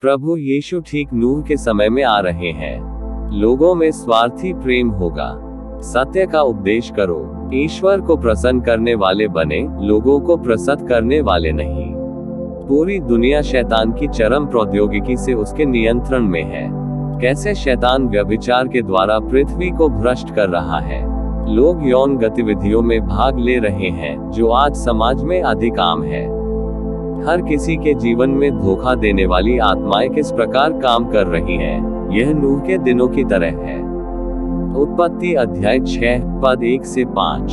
प्रभु यीशु ठीक नूह के समय में आ रहे हैं। लोगों में स्वार्थी प्रेम होगा। सत्य का उपदेश करो। ईश्वर को प्रसन्न करने वाले बने, लोगों को प्रसन्न करने वाले नहीं। पूरी दुनिया शैतान की चरम प्रौद्योगिकी से उसके नियंत्रण में है। कैसे शैतान व्यभिचार के द्वारा पृथ्वी को भ्रष्ट कर रहा है। लोग यौन गतिविधियों में भाग ले रहे हैं, जो आज समाज में अधिक आम है। हर किसी के जीवन में धोखा देने वाली आत्माएं किस प्रकार काम कर रही हैं, यह नूह के दिनों की तरह है। उत्पत्ति अध्याय 6 पद 1 से 5।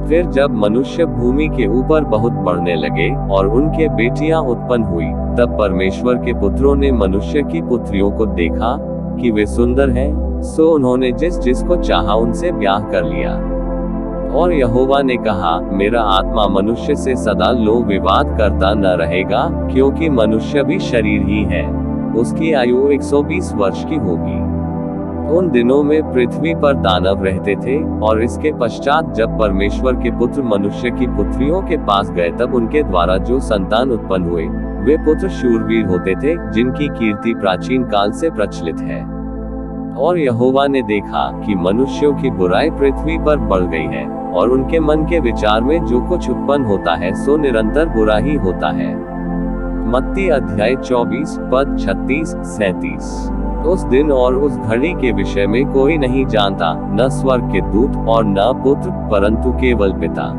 फिर जब मनुष्य भूमि के ऊपर बहुत बढ़ने लगे और उनके बेटियां उत्पन्न हुई, तब परमेश्वर के पुत्रों ने मनुष्य की पुत्रियों को देखा कि वे सुंदर हैं, सो उन्होंने जिस जिसको चाहा उनसे ब्याह कर लिया। और यहोवा ने कहा, मेरा आत्मा मनुष्य से सदा लो विवाद करता न रहेगा, क्योंकि मनुष्य भी शरीर ही है। उसकी आयु 120 वर्ष की होगी। उन दिनों में पृथ्वी पर दानव रहते थे, और इसके पश्चात जब परमेश्वर के पुत्र मनुष्य की पुत्रियों के पास गए, तब उनके द्वारा जो संतान उत्पन्न हुए, वे पुत्र शूरवीर होते थे, जिनकी कीर्ति प्राचीन काल से प्रचलित है। और यहोवा ने देखा कि मनुष्यों की बुराई पृथ्वी पर बढ़ गई है, और उनके मन के विचार में जो कुछ उत्पन्न होता है सो निरंतर बुरा ही होता है। मत्ती अध्याय 24 पद 36-37। उस दिन और उस घड़ी के विषय में कोई नहीं जानता, न स्वर्ग के दूत और न पुत्र, परंतु केवल पिता।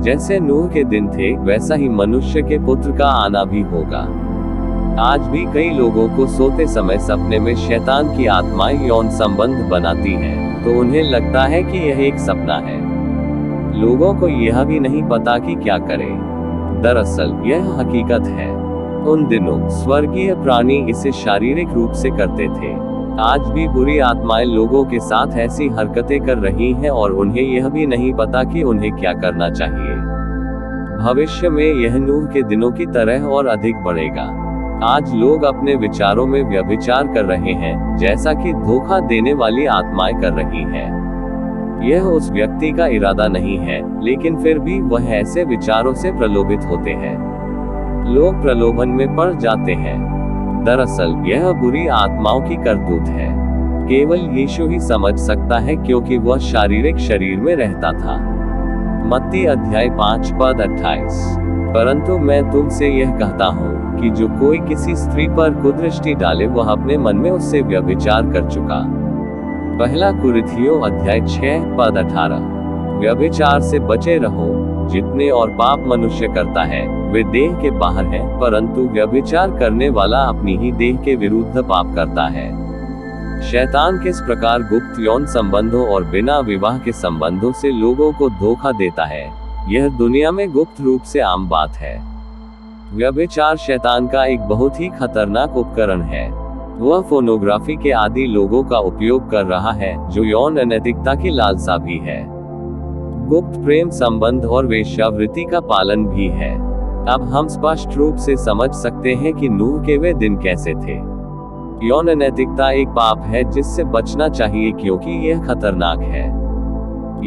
जैसे नूह के दिन थे, वैसा ही मनुष्य के पुत्र का आना भी होगा। आज भी कई लोगों को सोते समय सपने में शैतान की आत्माएं यौन संबंध बनाती हैं, तो उन्हें लगता है कि यह एक सपना है। लोगों को यह भी नहीं पता कि क्या करें। दरअसल यह हकीकत है। उन दिनों स्वर्गीय प्राणी इसे शारीरिक रूप से करते थे। आज भी बुरी आत्माएं लोगों के साथ ऐसी हरकतें कर रही हैं, और उन्हें यह भी नहीं पता कि उन्हें क्या करना चाहिए। भविष्य में यह नूह के दिनों की तरह और अधिक बढ़ेगा। आज लोग अपने विचारों में व्यभिचार कर रहे हैं, जैसा कि धोखा देने वाली आत्माएं कर रही हैं। यह उस व्यक्ति का इरादा नहीं है, लेकिन फिर भी वह ऐसे विचारों से प्रलोभित होते हैं। लोग प्रलोभन में पड़ जाते हैं। दरअसल यह बुरी आत्माओं की करतूत है। केवल यीशु ही समझ सकता है, क्योंकि वह शारीरिक शरीर में रहता था। मत्ती अध्याय 5 पद 28। परंतु मैं तुमसे यह कहता हूँ कि जो कोई किसी स्त्री पर कुदृष्टि डाले, वह अपने मन में उससे व्यभिचार कर चुका। पहला कुरिन्थियों अध्याय 6 पद 18। व्यभिचार से बचे रहो। जितने और पाप मनुष्य करता है, वे देह के बाहर हैं, परंतु व्यभिचार करने वाला अपनी ही देह के विरुद्ध पाप करता है। शैतान किस प्रकार गुप्त यौन संबंधों और बिना विवाह के संबंधों से लोगों को धोखा देता है, यह दुनिया में गुप्त रूप से आम बात है। व्यभिचार शैतान का एक बहुत ही खतरनाक उपकरण है। वह फोनोग्राफी के आदि लोगों का उपयोग कर रहा है, जो यौन अनैतिकता की लालसा भी है। गुप्त प्रेम संबंध और वेश्यावृत्ति का पालन भी है। अब हम स्पष्ट रूप से समझ सकते हैं कि नूह के वे दिन कैसे थे। यौन अनैतिकता एक पाप है जिससे बचना चाहिए, क्योंकि यह खतरनाक है।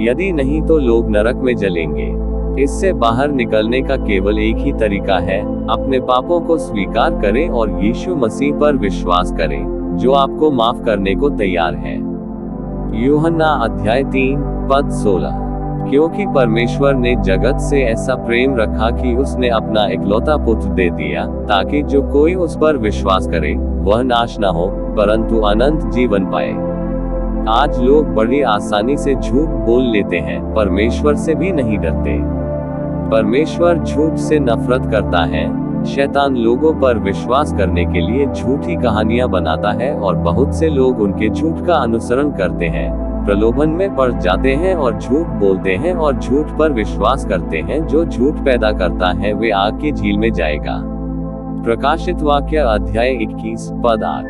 यदि नहीं तो लोग नरक में जलेंगे। इससे बाहर निकलने का केवल एक ही तरीका है, अपने पापों को स्वीकार करें और यीशु मसीह पर विश्वास करें, जो आपको माफ करने को तैयार है। यूहन्ना अध्याय 3 पद 16। क्योंकि परमेश्वर ने जगत से ऐसा प्रेम रखा कि उसने अपना इकलौता पुत्र दे दिया, ताकि जो कोई उस पर विश्वास करे, वह नाश न हो, परंतु अनंत जीवन पाए। आज लोग बड़ी आसानी से झूठ बोल लेते हैं, परमेश्वर से भी नहीं डरते। परमेश्वर झूठ से नफरत करता है। शैतान लोगों पर विश्वास करने के लिए झूठी कहानियां बनाता है, और बहुत से लोग उनके झूठ का अनुसरण करते हैं, प्रलोभन में पड़ जाते हैं और झूठ बोलते हैं और झूठ पर विश्वास करते हैं। जो झूठ पैदा करता है, वे आग की झील में जाएगा। प्रकाशित वाक्य अध्याय 21 पद 8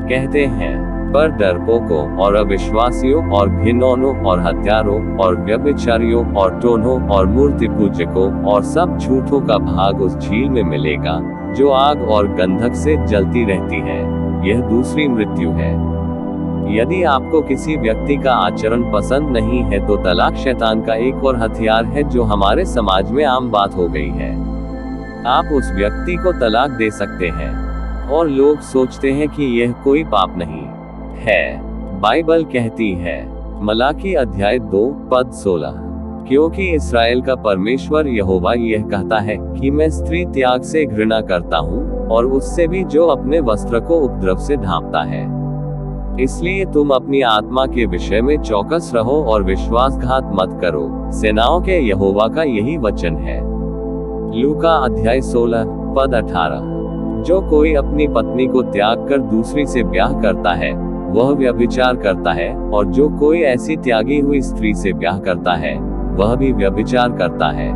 कहते हैं, पर डरपोकों और अविश्वासियों और घिनौनों और हत्यारों और व्यभिचारियों और टोन्हों और मूर्ति पूजकों और सब झूठों का भाग उस झील में मिलेगा, जो आग और गंधक से जलती रहती है। यह दूसरी मृत्यु है। यदि आपको किसी व्यक्ति का आचरण पसंद नहीं है, तो तलाक शैतान का एक और हथियार है, जो हमारे समाज में आम बात हो गई है। आप उस व्यक्ति को तलाक दे सकते हैं। और लोग सोचते हैं कि यह कोई पाप नहीं है। बाइबल कहती है, मलाकी अध्याय 2 पद 16, क्योंकि इस्राएल का परमेश्वर यहोवा यह कहता है कि मैं स्त्री त्याग से घृणा करता हूँ, और उससे भी जो अपने वस्त्र को उपद्रव से ढांपता है। इसलिए तुम अपनी आत्मा के विषय में चौकस रहो और विश्वासघात मत करो, सेनाओं के यहोवा का यही वचन है। लूका अध्याय 16 पद 18, जो कोई अपनी पत्नी को त्याग कर दूसरी से ब्याह करता है, वह व्यभिचार करता है, और जो कोई ऐसी त्यागी हुई स्त्री से ब्याह करता है, वह भी व्यभिचार करता है।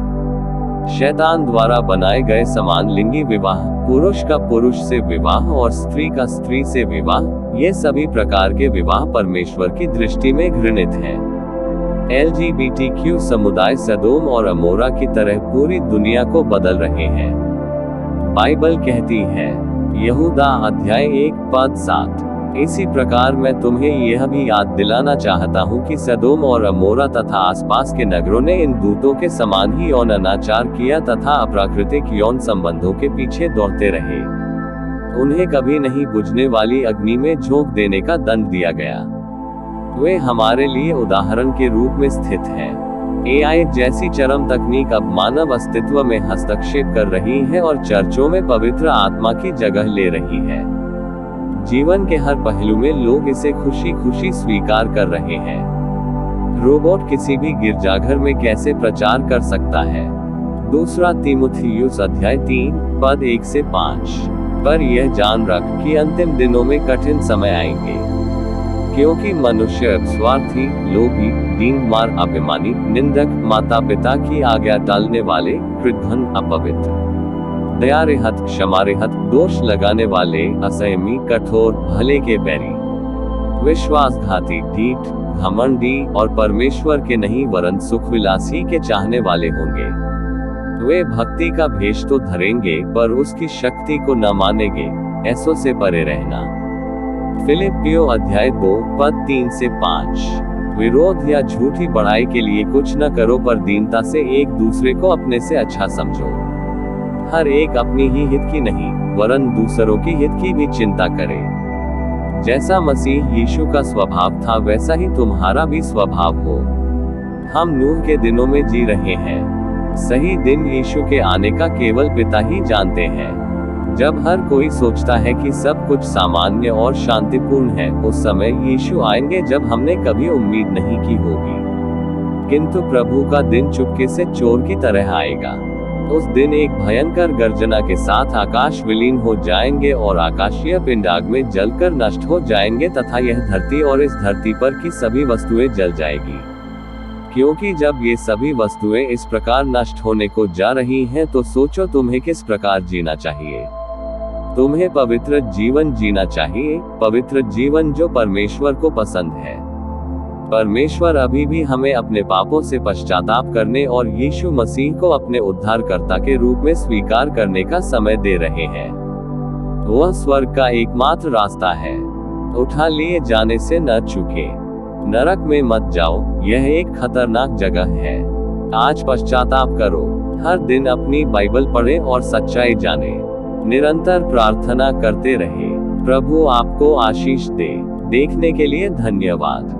शैतान द्वारा बनाए गए समान लिंगी विवाह, पुरुष का पुरुष से विवाह और स्त्री का स्त्री से विवाह, ये सभी प्रकार के विवाह परमेश्वर की दृष्टि में घृणित हैं। LGBTQ समुदाय सदोम और अमोरा की तरह पूरी दुनिया को बदल रहे हैं। बाइबल कहती है, यहूदा अध्याय 1 पद 7, इसी प्रकार मैं तुम्हें यह भी याद दिलाना चाहता हूँ कि सदोम और अमोरा तथा आसपास के नगरों ने इन दूतों के समान ही यौन अनाचार किया तथा अप्राकृतिक यौन संबंधों के पीछे दौड़ते रहे। उन्हें कभी नहीं बुझने वाली अग्नि में झोंक देने का दंड दिया गया। वे हमारे लिए उदाहरण के रूप में स्थित हैं। AI जैसी चरम तकनीक अब मानव अस्तित्व में हस्तक्षेप कर रही है और चर्चों में पवित्र आत्मा की जगह ले रही है। जीवन के हर पहलू में लोग इसे खुशी खुशी स्वीकार कर रहे हैं। रोबोट किसी भी गिरजाघर में कैसे प्रचार कर सकता है? दूसरा तीमुथियुस अध्याय 3 पद 1 से 5, पर यह जान रख कि अंतिम दिनों में कठिन समय आएंगे, क्योंकि मनुष्य स्वार्थी, लोभी, दीनमार, अभिमानी, निंदक, माता पिता की आज्ञा टालने वाले, कृतघ्न, अपवित्र, दया रहित, क्षमा रहित, दोष लगाने वाले, असंयमी, कठोर, भले के बैरी, विश्वासघाती, ढीठ, घमंडी और परमेश्वर के नहीं वरन सुखविलासी के चाहने वाले होंगे। वे भक्ति का भेष तो धरेंगे पर उसकी शक्ति को न मानेंगे। ऐसों से परे रहना। फिलिप्पियों अध्याय 2 पद 3 से 5, विरोध या झूठी बड़ाई के लिए कुछ न करो पर दीनता से एक दूसरे को अपने से अच्छा समझो। हर एक अपनी ही हित की नहीं वरन दूसरों की हित की भी चिंता करे। जैसा मसीह यीशु का स्वभाव था वैसा ही तुम्हारा भी स्वभाव हो। हम नूह के दिनों में जी रहे हैं। सही दिन यीशु के आने का केवल पिता ही जानते हैं। जब हर कोई सोचता है कि सब कुछ सामान्य और शांतिपूर्ण है, उस समय यीशु आएंगे जब हमने कभी उम्मीद नहीं की होगी। किंतु प्रभु का दिन चुपके से चोर की तरह आएगा। उस दिन एक भयंकर गर्जना के साथ आकाश विलीन हो जाएंगे और आकाशीय पिंड आग में जलकर नष्ट हो जाएंगे तथा यह धरती और इस धरती पर की सभी वस्तुएं जल जाएगी। क्योंकि जब ये सभी वस्तुएं इस प्रकार नष्ट होने को जा रही हैं, तो सोचो तुम्हें किस प्रकार जीना चाहिए। तुम्हें पवित्र जीवन जीना चाहिए, पवित्र जीवन जो परमेश्वर को पसंद है। परमेश्वर अभी भी हमें अपने पापों से पश्चाताप करने और यीशु मसीह को अपने उद्धारकर्ता के रूप में स्वीकार करने का समय दे रहे हैं। वह स्वर्ग का एकमात्र रास्ता है। उठा लिए जाने से न चूके। नरक में मत जाओ, यह एक खतरनाक जगह है। आज पश्चाताप करो। हर दिन अपनी बाइबल पढ़ें और सच्चाई जाने। निरंतर प्रार्थना करते रहे। प्रभु आपको आशीष दे। देखने के लिए धन्यवाद।